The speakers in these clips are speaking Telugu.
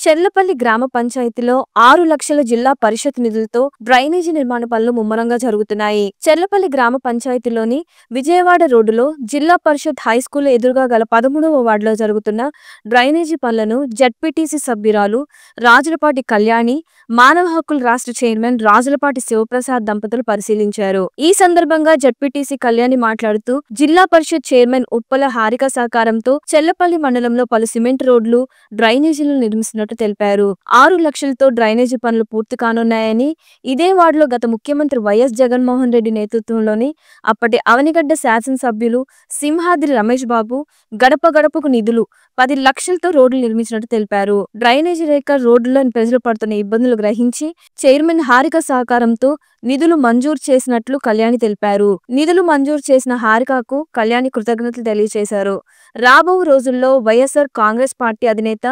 చెర్లపల్లి గ్రామ పంచాయతీలో 6 లక్షల జిల్లా పరిషత్ నిధులతో డ్రైనేజీ నిర్మాణ పనులు ముమ్మరంగా జరుగుతున్నాయి. చెర్లపల్లి గ్రామ పంచాయతీలోని విజయవాడ రోడ్డులో జిల్లా పరిషత్ హైస్కూల్ ఎదురుగా గల 13వ వార్డులో జరుగుతున్న డ్రైనేజీ పనులను జడ్పీటీసీ సభ్యురాలు రాజులపాటి కళ్యాణి, మానవ హక్కుల రాష్ట్ర చైర్మన్ రాజులపాటి శివప్రసాద్ దంపతులు పరిశీలించారు. ఈ సందర్భంగా జడ్పీటీసీ కళ్యాణి మాట్లాడుతూ జిల్లా పరిషత్ చైర్మన్ ఉప్పల హారిక సహకారంతో చెర్లపల్లి మండలంలో పలు సిమెంట్ రోడ్లు, డ్రైనేజీలు నిర్మిస్తున్నట్టు తెలిపారు. 6 లక్షలతో డ్రైనేజీ పనులు పూర్తి కానున్నాయని, ఇదే వార్డులో గత ముఖ్యమంత్రి వైఎస్ జగన్మోహన్ రెడ్డి నేతృత్వంలోని అప్పటి అవనిగడ్డ శాసనసభ్యులు సింహాద్రి రమేష్ బాబు గడప గడపకు నిధులు 10 లక్షలతో రోడ్లు నిర్మించినట్టు తెలిపారు. డ్రైనేజీ రేఖ రోడ్డులోని ప్రజలు పడుతున్న ఇబ్బందులు గ్రహించి చైర్మన్ హారిక సహకారంతో నిధులు మంజూరు చేసినట్లు కళ్యాణి తెలిపారు. నిధులు మంజూరు చేసిన హారికకు కళ్యాణి కృతజ్ఞతలు తెలియజేశారు. రాబో రోజుల్లో వైఎస్ఆర్ కాంగ్రెస్ పార్టీ అధినేత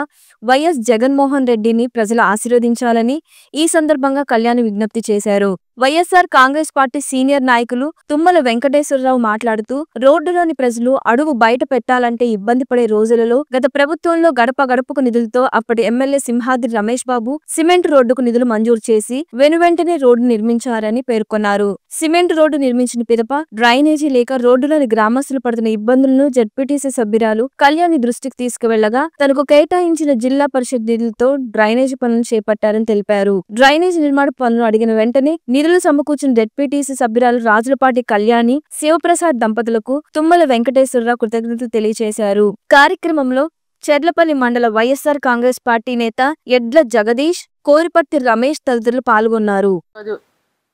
వైఎస్ జగన్మోహన్ రెడ్డిని ప్రజలు ఆశీర్వదించాలని ఈ సందర్భంగా కళ్యాణి విజ్ఞప్తి చేశారు. వైఎస్ఆర్ కాంగ్రెస్ పార్టీ సీనియర్ నాయకులు తుమ్మల వెంకటేశ్వరరావు మాట్లాడుతూ రోడ్డులోని ప్రజలు అడుగు బయట పెట్టాలంటే ఇబ్బంది పడే రోజులలో గత ప్రభుత్వంలో గడప గడపకు నిధులతో అప్పటి ఎమ్మెల్యే సింహాద్రి రమేష్ బాబు సిమెంట్ రోడ్డుకు నిధులు మంజూరు చేసి వెనువెంటనే రోడ్డు నిర్మించారని పేర్కొన్నారు. సిమెంట్ రోడ్డు నిర్మించిన పిదప డ్రైనేజీ లేక రోడ్డులోని గ్రామస్తులు పడుతున్న ఇబ్బందులను జడ్పీటీసీ సభ్యురాలు కళ్యాణి దృష్టికి తీసుకువెళ్లగా తనకు కేటాయించిన జిల్లా పరిషత్ నిధులతో డ్రైనేజీ పనులను చేపట్టారని తెలిపారు. డ్రైనేజీ నిర్మాణ పనులు అడిగిన వెంటనే నిధులు సమకూర్చిన జడ్పీటీసీ సభ్యురాలు రాజులపాటి కళ్యాణి, శివప్రసాద్ దంపతులకు తుమ్మల వెంకటేశ్వరరావు కృతజ్ఞతలు తెలియజేశారు. కార్యక్రమంలో చెర్లపల్లి మండల వైఎస్ఆర్ కాంగ్రెస్ పార్టీ నేత ఎడ్ల జగదీష్, కోరిపర్తి రమేష్ తదితరులు పాల్గొన్నారు.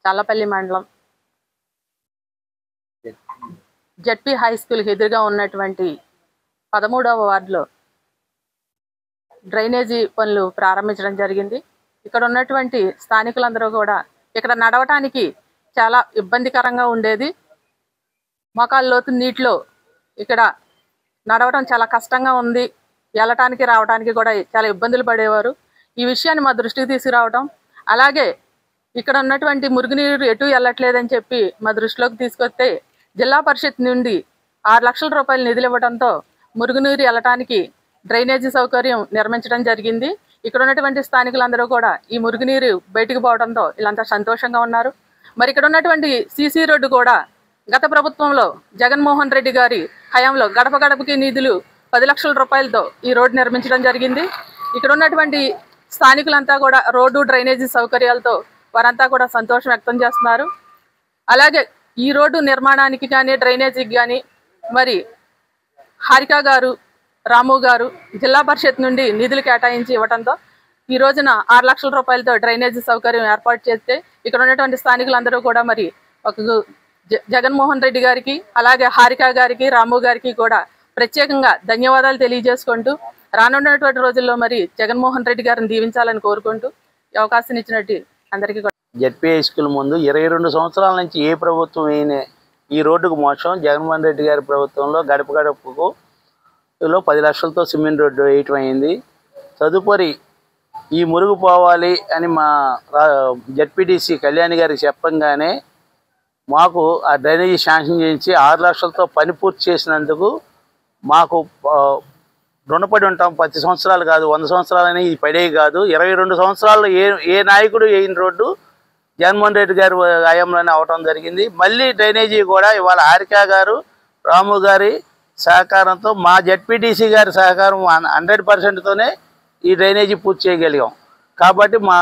చల్లపల్లి మండలం జడ్పీ హై స్కూల్ ఎదురుగా ఉన్నటువంటి 13వ వార్డులో డ్రైనేజీ పనులు ప్రారంభించడం జరిగింది. ఇక్కడ ఉన్నటువంటి స్థానికులందరూ కూడా ఇక్కడ నడవటానికి చాలా ఇబ్బందికరంగా ఉండేది. మోకాళ్ళ లోతు నీటిలో ఇక్కడ నడవడం చాలా కష్టంగా ఉంది. వెళ్ళటానికి రావడానికి కూడా చాలా ఇబ్బందులు పడేవారు. ఈ విషయాన్ని మా దృష్టికి తీసుకురావడం, అలాగే ఇక్కడ ఉన్నటువంటి మురుగునీరు ఎటు వెళ్ళట్లేదని చెప్పి మా దృష్టిలోకి తీసుకొస్తే జిల్లా పరిషత్ నుండి 6 లక్షల రూపాయలు నిధులు ఇవ్వడంతో మురుగునీరు వెళ్ళటానికి డ్రైనేజీ సౌకర్యం నిర్మించడం జరిగింది. ఇక్కడ ఉన్నటువంటి స్థానికులందరూ కూడా ఈ మురుగునీరు బయటికి పోవడంతో వీళ్ళంతా సంతోషంగా ఉన్నారు. మరి ఇక్కడ ఉన్నటువంటి సీసీ రోడ్డు కూడా గత ప్రభుత్వంలో జగన్మోహన్ రెడ్డి గారి హయాంలో గడప గడపకి నిధులు 10 లక్షల రూపాయలతో ఈ రోడ్డు నిర్మించడం జరిగింది. ఇక్కడ ఉన్నటువంటి స్థానికులంతా కూడా రోడ్డు డ్రైనేజీ సౌకర్యాలతో వారంతా కూడా సంతోషం వ్యక్తం చేస్తున్నారు. అలాగే ఈ రోడ్డు నిర్మాణానికి కానీ డ్రైనేజీకి కానీ మరి హారిక గారు, రాము గారు జిల్లా పరిషత్ నుండి నిధులు కేటాయించి ఇవ్వడంతో ఈ రోజున 6 లక్షల రూపాయలతో డ్రైనేజీ సౌకర్యం ఏర్పాటు చేస్తే ఇక్కడ ఉన్నటువంటి స్థానికులందరూ కూడా మరి ఒక జగన్మోహన్ రెడ్డి గారికి, అలాగే హారిక గారికి, రాము గారికి కూడా ప్రత్యేకంగా ధన్యవాదాలు తెలియజేసుకుంటూ రానున్నటువంటి రోజుల్లో మరి జగన్మోహన్ రెడ్డి గారిని దీవించాలని కోరుకుంటూ ఈ అవకాశం ఇచ్చినట్టు అందరికీ కూడా. జడ్పీ స్కూల్ ముందు 22 సంవత్సరాల నుంచి ఏ ప్రభుత్వం అయినా ఈ రోడ్డుకు మోసం జగన్మోహన్ రెడ్డి గారి ప్రభుత్వంలో గడప గడపకు 10 లక్షలతో సిమెంట్ రోడ్డు వేయటం అయింది. తదుపరి ఈ మురుగు పోవాలి అని మా జడ్పీటీసీ కళ్యాణి గారికి చెప్పంగానే మాకు ఆ డ్రైనేజీ శాంక్షన్ చేయించి 6 లక్షలతో పని పూర్తి చేసినందుకు మాకు రుణపడి ఉంటాం. 10 సంవత్సరాలు కాదు, 100 సంవత్సరాలని ఇది పడేవి కాదు. 22 సంవత్సరాల్లో ఏ నాయకుడు వేయిన రోడ్డు జగన్మోహన్ రెడ్డి గారి హయాంలోనే అవటం జరిగింది. మళ్ళీ డ్రైనేజీ కూడా ఇవాళ హారిక గారు, రాము గారి సహకారంతో, మా జడ్పీటీసీ గారి సహకారం 100%తోనే ఈ డ్రైనేజీ పూర్తి చేయగలిగాం. కాబట్టి మా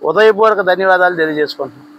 ఉదయపూర్వక ధన్యవాదాలు తెలియజేసుకుంటున్నాం.